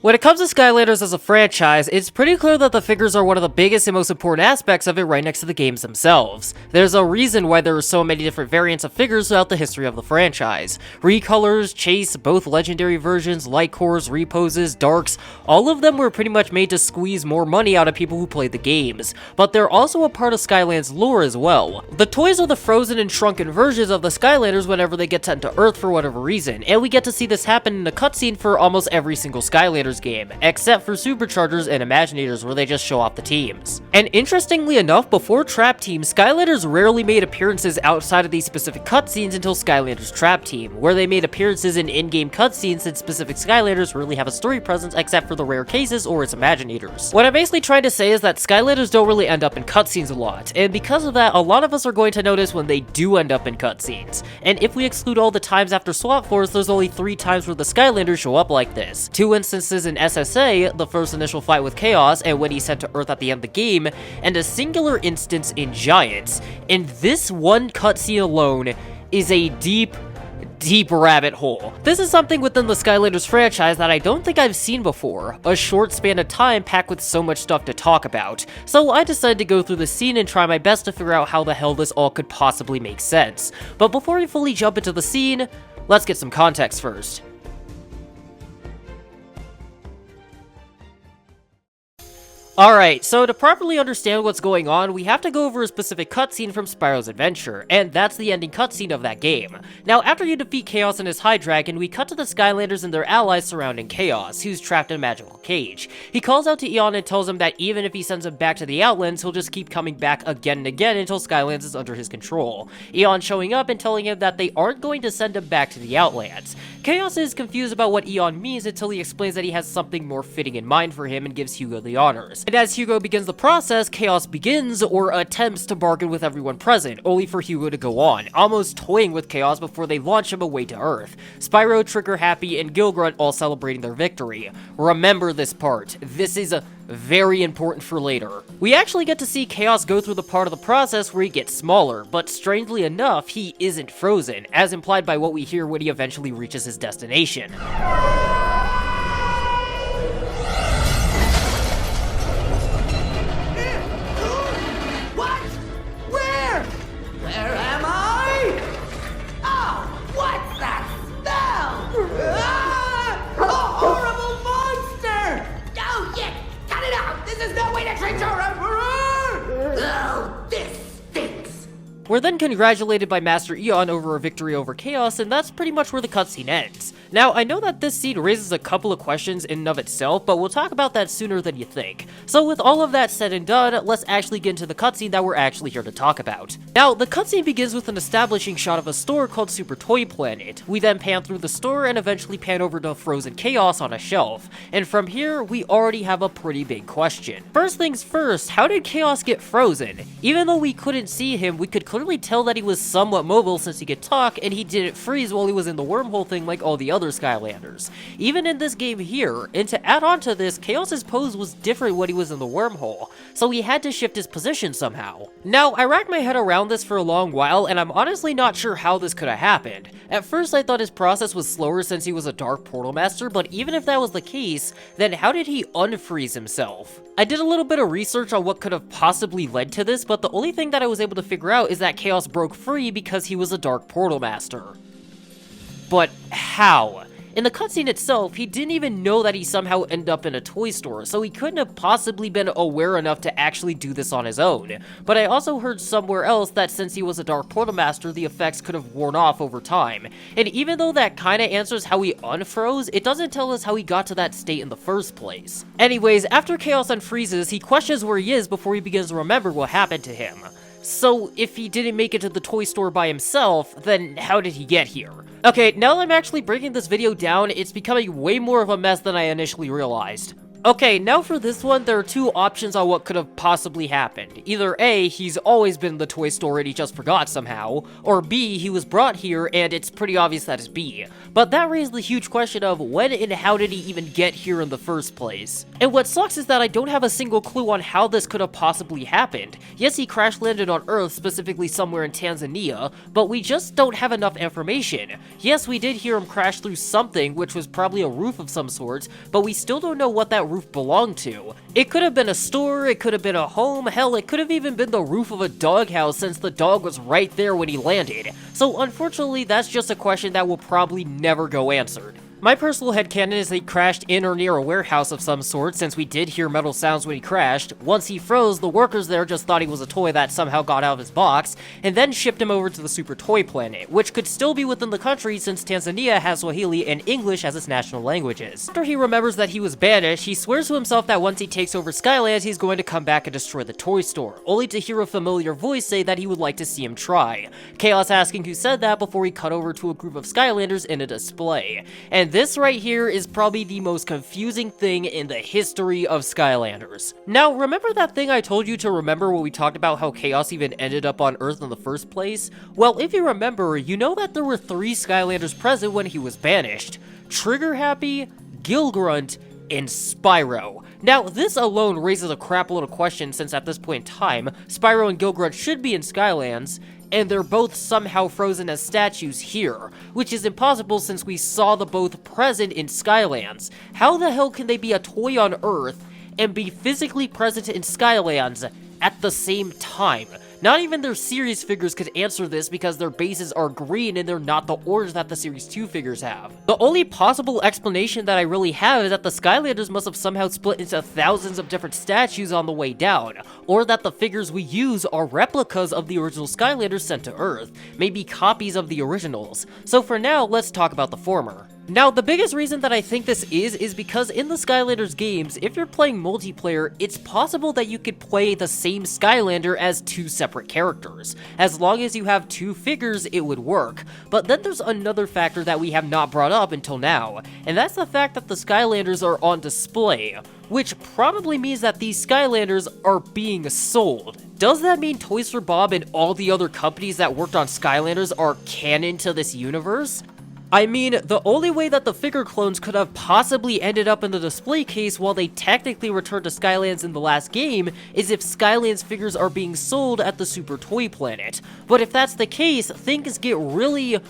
When it comes to Skylanders as a franchise, it's pretty clear that the figures are one of the biggest and most important aspects of it right next to the games themselves. There's a reason why there are so many different variants of figures throughout the history of the franchise. Recolors, Chase, both legendary versions, light cores, reposes, darks, all of them were pretty much made to squeeze more money out of people who played the games. But they're also a part of Skyland's lore as well. The toys are the frozen and shrunken versions of the Skylanders whenever they get sent to Earth for whatever reason, and we get to see this happen in a cutscene for almost every single Skylanders game, except for Superchargers and Imaginators where they just show off the teams. And interestingly enough, before Trap Team, Skylanders rarely made appearances outside of these specific cutscenes until Skylanders Trap Team, where they made appearances in in-game cutscenes since specific Skylanders rarely have a story presence except for the rare cases or its Imaginators. What I'm basically trying to say is that Skylanders don't really end up in cutscenes a lot, and because of that, a lot of us are going to notice when they do end up in cutscenes. And if we exclude all the times after Swap Force, there's only 3 times where the Skylanders show up like this. 2 instances in SSA, the first initial fight with Chaos and when he's sent to Earth at the end of the game, and a singular instance in Giants. And this one cutscene alone is a deep rabbit hole. This is something within the Skylanders franchise that I don't think I've seen before, a short span of time packed with so much stuff to talk about. So I decided to go through the scene and try my best to figure out how the hell this all could possibly make sense. But before we fully jump into the scene, let's get some context first. Alright, so to properly understand what's going on, we have to go over a specific cutscene from Spyro's Adventure, and that's the ending cutscene of that game. Now, after you defeat Chaos and his High Dragon, we cut to the Skylanders and their allies surrounding Chaos, who's trapped in a magical cage. He calls out to Eon and tells him that even if he sends him back to the Outlands, he'll just keep coming back again and again until Skylands is under his control. Eon showing up and telling him that they aren't going to send him back to the Outlands. Chaos is confused about what Eon means until he explains that he has something more fitting in mind for him and gives Hugo the honors. And as Hugo begins the process, Chaos begins, or attempts to bargain with everyone present, only for Hugo to go on, almost toying with Chaos before they launch him away to Earth. Spyro, Trigger Happy, and Gilgrunt all celebrating their victory. Remember this part. This is very important for later. We actually get to see Chaos go through the part of the process where he gets smaller, but strangely enough, he isn't frozen, as implied by what we hear when he eventually reaches his destination. We're then congratulated by Master Eon over a victory over Chaos, and that's pretty much where the cutscene ends. Now, I know that this scene raises a couple of questions in and of itself, but we'll talk about that sooner than you think. So with all of that said and done, let's actually get into the cutscene that we're actually here to talk about. Now, the cutscene begins with an establishing shot of a store called Super Toy Planet. We then pan through the store and eventually pan over to Frozen Chaos on a shelf. And from here, we already have a pretty big question. First things first, how did Chaos get frozen? Even though we couldn't see him, we could clearly tell that he was somewhat mobile since he could talk, and he didn't freeze while he was in the wormhole thing like all the other Skylanders. Even in this game here, and to add on to this, Chaos's pose was different when he was in the wormhole, so he had to shift his position somehow. Now, I racked my head around this for a long while, and I'm honestly not sure how this could have happened. At first, I thought his process was slower since he was a Dark Portal Master, but even if that was the case, then how did he unfreeze himself? I did a little bit of research on what could have possibly led to this, but the only thing that I was able to figure out is that Chaos broke free because he was a Dark Portal Master. But how? In the cutscene itself, he didn't even know that he somehow ended up in a toy store, so he couldn't have possibly been aware enough to actually do this on his own. But I also heard somewhere else that since he was a Dark Portal Master, the effects could have worn off over time. And even though that kinda answers how he unfroze, it doesn't tell us how he got to that state in the first place. Anyways, after Chaos unfreezes, he questions where he is before he begins to remember what happened to him. So, if he didn't make it to the toy store by himself, then how did he get here? Okay, now that I'm actually breaking this video down, it's becoming way more of a mess than I initially realized. Okay, now for this one, there are two options on what could have possibly happened. Either A, he's always been in the toy store and he just forgot somehow, or B, he was brought here and it's pretty obvious that is B. But that raises the huge question of when and how did he even get here in the first place? And what sucks is that I don't have a single clue on how this could have possibly happened. Yes, he crash landed on Earth, specifically somewhere in Tanzania, but we just don't have enough information. Yes, we did hear him crash through something, which was probably a roof of some sort, but we still don't know what that roof belonged to. It could have been a store, it could have been a home, hell, it could have even been the roof of a doghouse since the dog was right there when he landed. So unfortunately, that's just a question that will probably never go answered. My personal headcanon is that he crashed in or near a warehouse of some sort, since we did hear metal sounds when he crashed. Once he froze, the workers there just thought he was a toy that somehow got out of his box, and then shipped him over to the Super Toy Planet, which could still be within the country since Tanzania has Swahili and English as its national languages. After he remembers that he was banished, he swears to himself that once he takes over Skylands, he's going to come back and destroy the toy store, only to hear a familiar voice say that he would like to see him try. Chaos asking who said that before he cut over to a group of Skylanders in a display. And this right here is probably the most confusing thing in the history of Skylanders. Now, remember that thing I told you to remember when we talked about how Chaos even ended up on Earth in the first place? Well, if you remember, you know that there were 3 Skylanders present when he was banished. Trigger Happy, Gilgrunt, and Spyro. Now, this alone raises a crap load of questions since at this point in time, Spyro and Gilgrunt should be in Skylands, and they're both somehow frozen as statues here, which is impossible since we saw them both present in Skylands. How the hell can they be a toy on Earth and be physically present in Skylands at the same time? Not even their Series figures could answer this because their bases are green and they're not the orange that the Series 2 figures have. The only possible explanation that I really have is that the Skylanders must have somehow split into thousands of different statues on the way down, or that the figures we use are replicas of the original Skylanders sent to Earth, maybe copies of the originals. So for now, let's talk about the former. Now, the biggest reason that I think this is because in the Skylanders games, if you're playing multiplayer, it's possible that you could play the same Skylander as 2 separate characters. As long as you have 2 figures, it would work. But then there's another factor that we have not brought up until now, and that's the fact that the Skylanders are on display, which probably means that these Skylanders are being sold. Does that mean Toys for Bob and all the other companies that worked on Skylanders are canon to this universe? I mean, the only way that the figure clones could have possibly ended up in the display case while they technically returned to Skylands in the last game is if Skylands figures are being sold at the Super Toy Planet. But if that's the case, things get really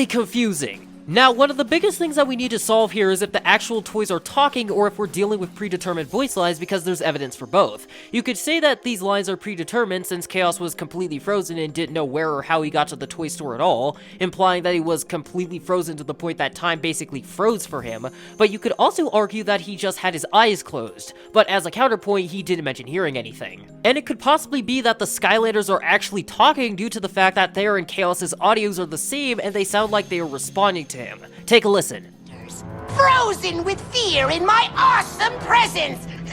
confusing. Now, one of the biggest things that we need to solve here is if the actual toys are talking or if we're dealing with predetermined voice lines because there's evidence for both. You could say that these lines are predetermined since Chaos was completely frozen and didn't know where or how he got to the toy store at all, implying that he was completely frozen to the point that time basically froze for him, but you could also argue that he just had his eyes closed, but as a counterpoint, he didn't mention hearing anything. And it could possibly be that the Skylanders are actually talking due to the fact that their and Chaos's audios are the same and they sound like they are responding to him. Take a listen. Frozen with fear in my awesome presence! If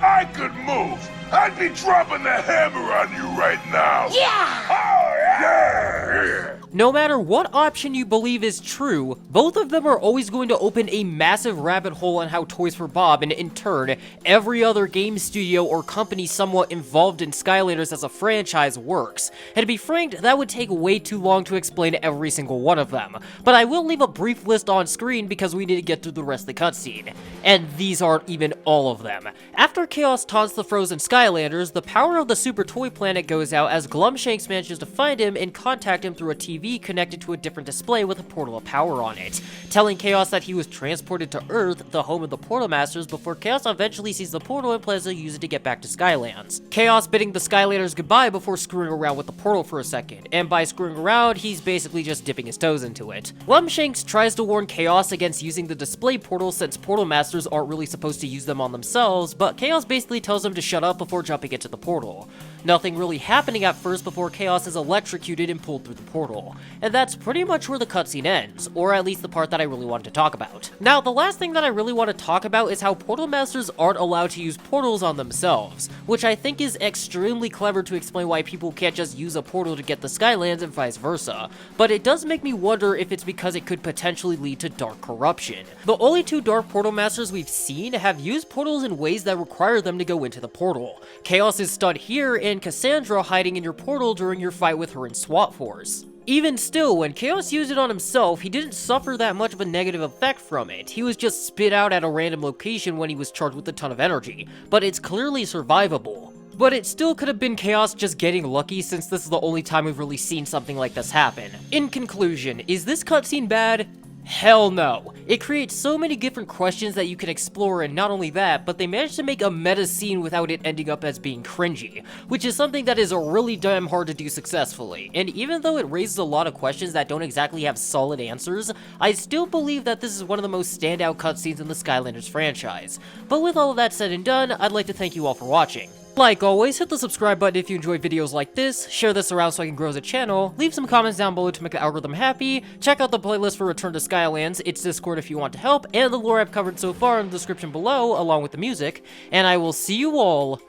I could move, I'd be dropping the hammer on you right now! Yeah! Oh, yeah! No matter what option you believe is true, both of them are always going to open a massive rabbit hole on how Toys for Bob and in turn, every other game studio or company somewhat involved in Skylanders as a franchise works. And to be frank, that would take way too long to explain every single one of them, but I will leave a brief list on screen because we need to get through the rest of the cutscene. And these aren't even all of them. After Chaos taunts the frozen Skylanders, the power of the Super Toy Planet goes out as Glumshanks manages to find him and contact him through a TV connected to a different display with a portal of power on it, telling Chaos that he was transported to Earth, the home of the Portal Masters, before Chaos eventually sees the portal and plans to use it to get back to Skylands. Chaos bidding the Skylanders goodbye before screwing around with the portal for a second, and by screwing around, he's basically just dipping his toes into it. Glumshanks tries to warn Chaos against using the display portal since Portal Masters aren't really supposed to use them on themselves, but Chaos basically tells him to shut up before jumping into the portal. nothing really happening at first before Chaos is electrocuted and pulled through the portal. And that's pretty much where the cutscene ends, or at least the part that I really wanted to talk about. Now, the last thing that I really want to talk about is how Portal Masters aren't allowed to use portals on themselves, which I think is extremely clever to explain why people can't just use a portal to get the Skylands and vice versa. But it does make me wonder if it's because it could potentially lead to dark corruption. The only two Dark Portal Masters we've seen have used portals in ways that require them to go into the portal. Chaos is stunned here, and Cassandra hiding in your portal during your fight with her in SWAT Force. Even still, when Chaos used it on himself, he didn't suffer that much of a negative effect from it. He was just spit out at a random location when he was charged with a ton of energy, but it's clearly survivable. But it still could have been Chaos just getting lucky, since this is the only time we've really seen something like this happen. In conclusion, is this cutscene bad? Hell no. It creates so many different questions that you can explore, and not only that, but they managed to make a meta scene without it ending up as being cringy, which is something that is really damn hard to do successfully. And even though it raises a lot of questions that don't exactly have solid answers, I still believe that this is one of the most standout cutscenes in the Skylanders franchise. But with all of that said and done, I'd like to thank you all for watching. Like always, hit the subscribe button if you enjoy videos like this, share this around so I can grow the channel, leave some comments down below to make the algorithm happy, check out the playlist for Return to Skylands, its Discord if you want to help, and the lore I've covered so far in the description below, along with the music, and I will see you all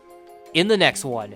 in the next one.